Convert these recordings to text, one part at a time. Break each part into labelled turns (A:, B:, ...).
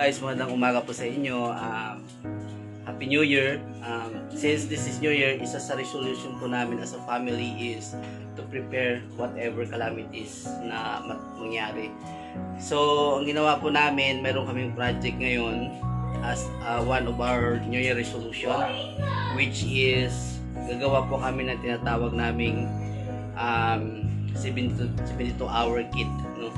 A: guys, magandang umaga po sa inyo. Happy New Year. Since this is New Year, isa sa resolution po namin as a family is to prepare whatever calamities na mangyari. So, ang ginawa po namin, meron kaming project ngayon as one of our New Year resolution, which is gagawa po kami ng tinatawag naming 72-hour kit, no?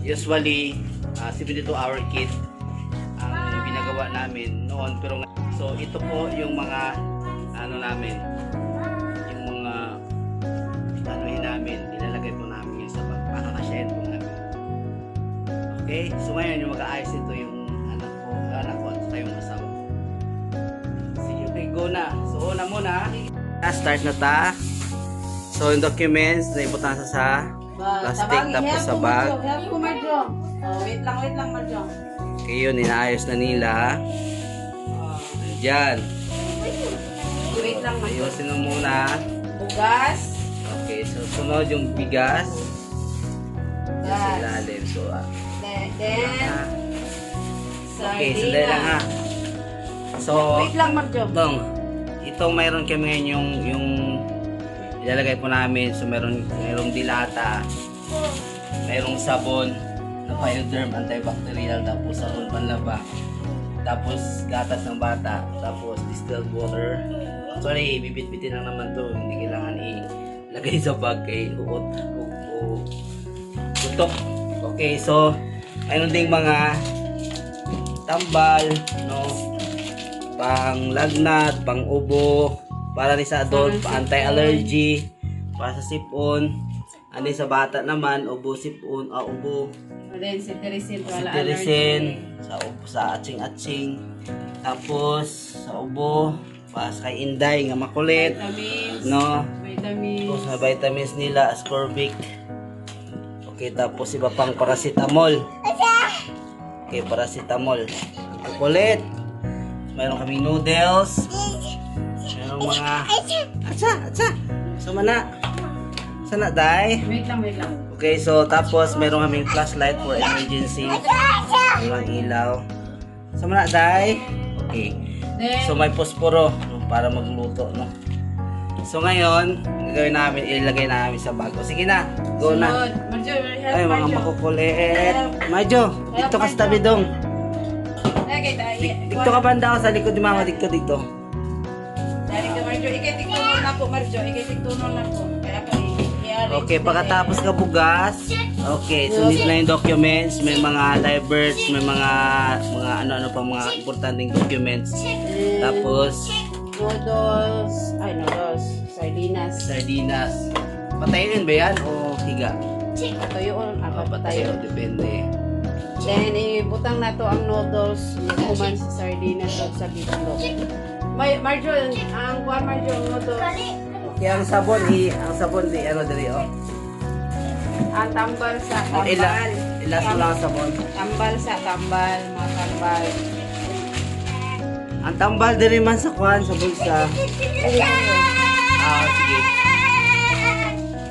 A: Usually 72-hour kit ang ginagawa namin noon, pero so ito po yung mga ano namin, yung mga anuhin namin, ilalagay po namin yung sa pakakasyahin po namin. Okay, so ngayon yung mag-aayos ito yung anak ko at saka yung asawa ko. Sige, okay, go na. So una muna, start na ta. So yung documents na iputan sa plastic, tapos sa bag.
B: Wait lang, Marjo.
A: Okay, yun, inaayos na nila. Diyan.
B: Wait lang, Marjo.
A: Ayusin mo muna.
B: Bugas.
A: Okay, so sunod yung bigas. Sa ilalim. So,
B: Then,
A: okay, sandali lang ha. So,
B: wait lang, Marjo.
A: Itong mayroon kami ngayon yung ilalagay po namin. So merong dilata, mayroong sabon na Bioderm antibacterial, tapos sabon panlaba, tapos gatas ng bata, tapos distilled water. Sorry, bibit-bitin lang naman to, hindi kailangan ilagay sa bag kay utok. Okay, so mayroon ding mga tambal, no, pang lagnat, pang ubo, para ni sa adult, anti-allergy, para sa sipon. Ano sa bata naman, ubo, sipon, ubo.
B: Then,
A: Cetirizine, sa atsing-atsing. Tapos, sa ubo, para sa kay Inday, nga makulit.
B: Vitamins.
A: No?
B: Vitamins.
A: Tapos, na vitamins nila, ascorbic. Okay, tapos iba pang paracetamol. Okay, paracetamol. Kukulit. Mayroon kaming noodles. Merong mga atsa sana day.
B: Wait lang.
A: Okay, so tapos meron kaming flashlight for emergency. Walang ilaw. Sama na day. Okay, so may posporo, no, para magluto, no. So ngayon gagawin namin, ilagay namin sa bago. Sige na, go na.
B: Marjo,
A: Ay, mga makukulit. Marjo, dito ka sa tabi dong. Dito ka banda sa likod ni mama, dito.
B: Dari ka, Marjo, ikay-tiktunon na po, Marjo. Ikay-tiktunon na po. Kaya pa
A: okay, pagkatapos ka bugas. Okay, sunod na yung documents. May mga live births, may mga ano pa, mga importanteng documents. Tapos
B: noodles.
A: Sardinas. Patayin ba yan o higa?
B: Patayuon.
A: Patayo, depende.
B: Then, ibutang na to ang noodles. Kuman sa sardinas at sa bitlog. Marjo, ang kuha Marjo, noodles.
A: Okay, ang sabon di ano dali, oh.
B: Ang tambal sa tambal.
A: Ilas mo lang ang sabon.
B: Tambal sa tambal, mga tambal.
A: Ang tambal diri man sa kuhan, sa bulsa. Sige.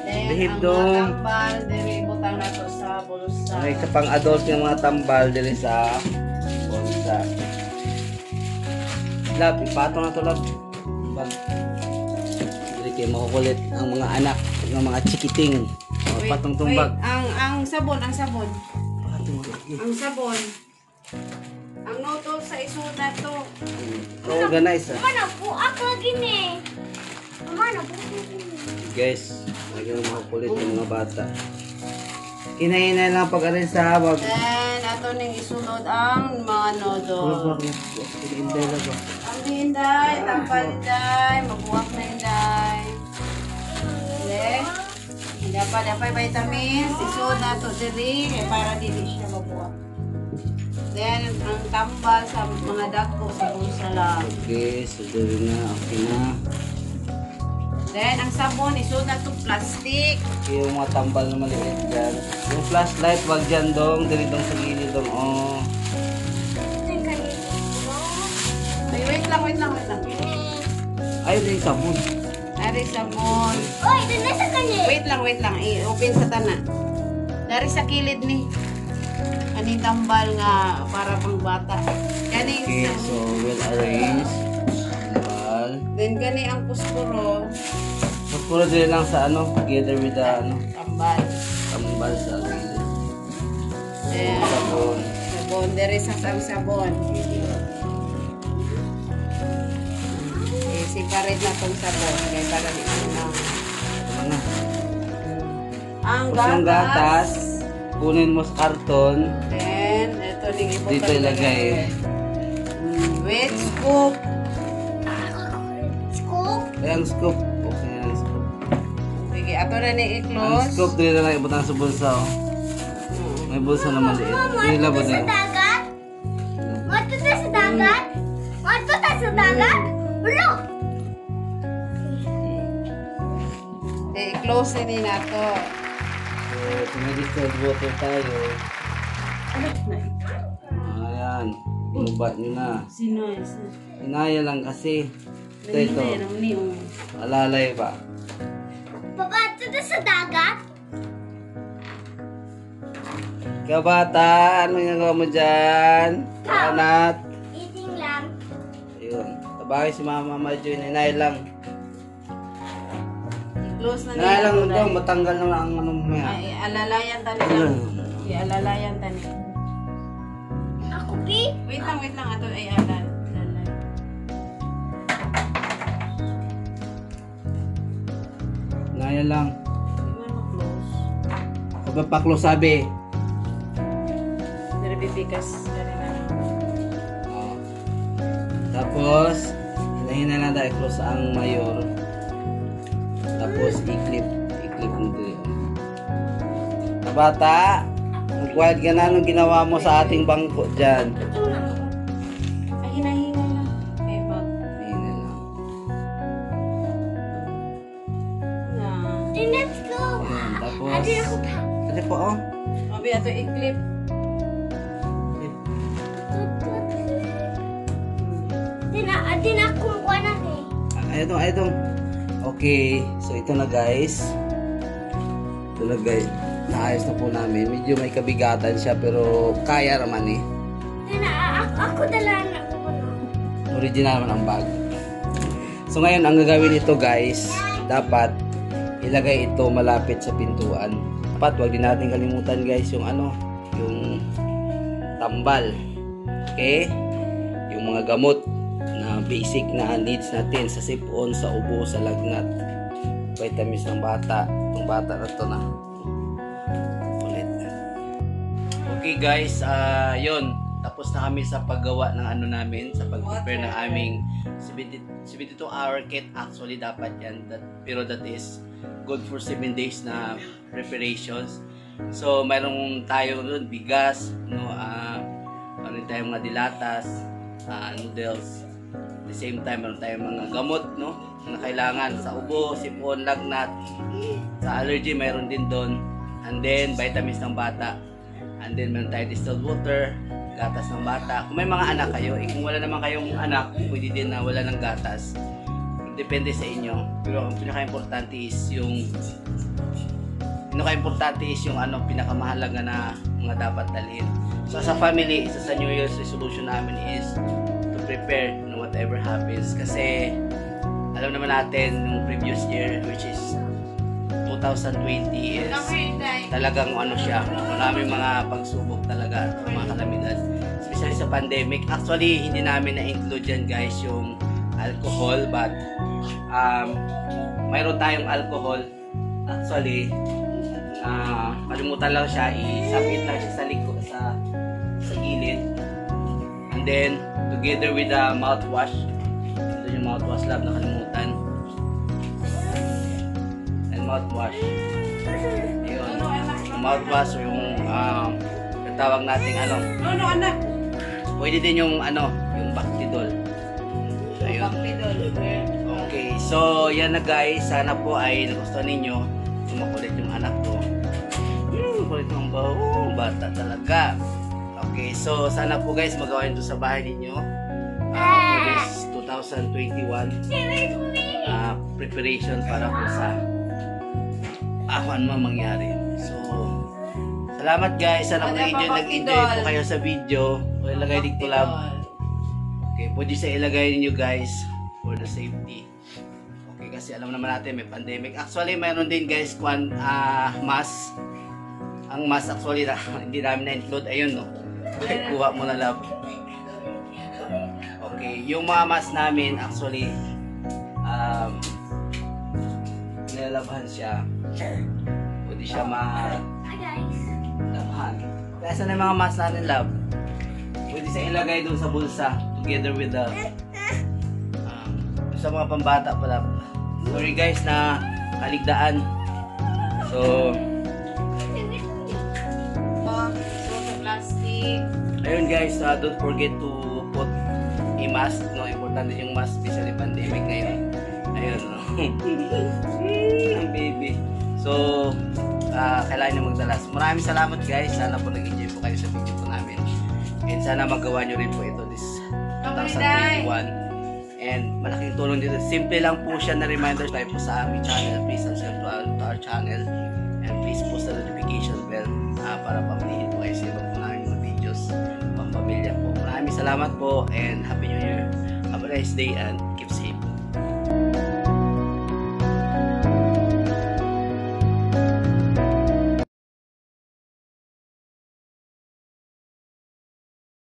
B: Then,
A: Behib
B: ang
A: dong.
B: mga tambal, diri butang na to sa bulsa.
A: May sa pang adult ng mga tambal diri sa bulsa. Lab, ipatong na to, lab. Dili kayo makukulit ang mga anak ng mga chikiting. Patong tumbag.
B: Ang sabon.
A: Patong.
B: Ang sabon. Ang noodles sa isulat to.
A: Organize, ah.
C: Mana po ako gini. Mana po
A: Guys, lagi makukulit yung mga bata. Kinahinay lang pag-arin sa habag.
B: Then, ato ning isunod ang mga noodles.
A: Inday lang ba?
B: Ang hinday, tampal hinday, mabuwak na hinday. Okay? Dapat vitamins, isunod na to diri, para dili siya mabuwak. Then, ang tambal sa mga dagko sa bulsa lang.
A: Okay, so dali na. Okay na.
B: Then, ang sabon, isunod na to plastic.
A: Okay, yung mga tambal na maliit dyan. Yung flashlight, wag dyan dong. Dali dong sa gilid dong. Oh.
B: Ay, wait lang.
A: Ayun na yung sabon.
B: Dari sabon.
C: Oy, dun na sa kanya.
B: Wait lang. I-open sa tanan. Dari sa kilid ni. Ano Kaning tambal nga para pang bata. Kaning
A: Okay, so well arranged. Tambal.
B: then kani ang puspuro,
A: Mas puro din lang sa ano, together with the ano,
B: tambal.
A: tambal sa gilid.
B: Then,
A: Sabon.
B: sabon, there is ang sabon. Separate na tong sabon. Kaya para di na.
A: Ano?
B: Ang
A: Tapos yung gatas, kunin mo sa karton.
B: Then, ito din ipo.
A: Dito ilagay.
B: With scoop.
C: Scoop.
A: Ay, ang scoop. Okay na ang scoop.
B: Sige, ato na ni
A: Ang
B: i-close.
A: scoop, dito na lang ibutang sa bulsa. Oh. May bulsa na maliit. Dito lang ba
C: Sa
A: na?
C: dagat? Mato ta sa dagat? Mato ta sa dagat? Ulo!
B: I-close na din nato.
A: So, kung may distilled water tayo, ayan, binubat nyo na.
B: Sino isa?
A: Inaya lang kasi. Ito. Alalay pa.
C: Papa, mato ta sa dagat?
A: Kabata, ano yung gawa mo dyan? Anat.
C: Eating lang.
A: Ayun. Tabagay si Mama Majo, inaya lang.
B: I-close na
A: Inaya lang
B: nato.
A: daw, matanggal na ang ano mo yan.
B: Ay, alalayan tani lang. I-alalayan tani.
C: Ako, Pi.
B: Wait lang. Ato ay alal.
A: Inaya lang.
B: Hindi man ma-close.
A: Pagpapaklo sabi.
B: Dari bibigas. Dari na.
A: Oh. Tapos, hinahin lang tayo close ang mayor. Tapos, i-clip mo dito. Kabata, mag-wild ka na anong ginawa mo sa ating bangko dyan.
B: Ay, hinahinay lang. Okay, bag.
A: Ayun na lang.
B: Na.
C: Then let's go.
A: Ayan, tapos,
C: Adi ako pa.
A: ate po, oh.
B: Abi, ato i-clip.
C: Din ako kuha na eh.
A: Ay, ito. Okay, so ito na guys. Ito na guys. Naayos na po namin. Medyo may kabigatan siya pero kaya naman eh.
C: Din ako dala na ko na.
A: Original naman ang bag. So ngayon, ang gagawin nito guys, dapat ilagay ito malapit sa pintuan. Dapat wag din natin kalimutan guys yung ano, yung tambal. Okay? Yung mga gamot na basic na needs natin sa sipon, sa ubo, sa lagnat. Vitamins ng bata. Itong bata na to na. Ulit. Okay guys, yun. Tapos na kami sa paggawa ng ano namin, sa pag-prepare ng aming 72-hour kit. Actually, dapat yan. Pero that is good for 7 days na preparations. So, mayroon tayo doon, bigas, no, mayroon tayong mga dilatas, noodles. At the same time, mayroon tayong mga gamot, no, na kailangan sa ubo, sipon, lagnat. Sa allergy, mayroon din doon. And then, vitamins ng bata. And then, meron tayong distilled water, gatas ng bata. Kung may mga anak kayo, kung wala naman kayong anak, pwede din na wala ng gatas. Depende sa inyo. Pero ang pinaka-importante is yung ano, pinakamahalaga na mga dapat dalhin. So sa family, isa sa New Year's resolution namin is to prepare no whatever happens. Kasi alam naman natin yung previous year, which is 2020, is talagang ano siya, maraming mga pagsubok talaga at mga kalamidad. Especially sa pandemic. Actually, hindi namin na-include yan guys yung alcohol, but mayroon tayong alcohol. Actually, kalimutan lang siya, isapit lang siya sa likod, sa gilid. And then, together with the mouthwash, ito yung mouthwash lab na kalimutan. And mouthwash. Ayun. Yung mouthwash o yung tawag nating ano.
B: No, anak.
A: Pwede din yung ano, yung Bactidol. Ayun. Okay, so yan na guys. Sana po ay nagustuhan ninyo. Makulit yung anak ko. Makulit yung bata talaga. Okay, so sana po guys magawa nyo sa bahay ninyo. For this 2021 preparation para po sa ano man mangyari. So, Salamat guys. Sana
B: Ano pa,
A: nag-enjoy
B: Pakidol?
A: po kayo sa video. O ilagay dito lab. Okay, pwede sa ilagay ninyo guys for the safety. Okay, kasi alam naman natin may pandemic. Actually, mayroon din guys mask. Ang mask actually na, hindi namin na-include. Ayun no. Okay, kuha mo na lab. Okay, yung mga mask namin actually nilalabhan siya. Pwede siya
C: Hi guys.
A: labhan. Kaya saan yung mga mask natin lab? Pwede siya ilagay doon sa bulsa together with the sa mga pambata pala. Sorry guys na kaligdaan. So,
B: Sa plastic.
A: ayun guys, don't forget to put a mask. No, importante yung mask, especially pandemic ngayon. Ayun, no. Ang baby. So, kailangan nyo magdalas. Maraming salamat guys. Sana po nag-enjoy po kayo sa video po namin. And sana magawa nyo rin po ito this 2021. And malaking tulong dito. Simple lang po siya na reminder tayo po sa aming channel. Please subscribe to our channel. And please post the notification bell para pamilihin po kayo sa iba po namin mga videos. Pamilya po. Maraming salamat po and Happy New Year. Have a nice day and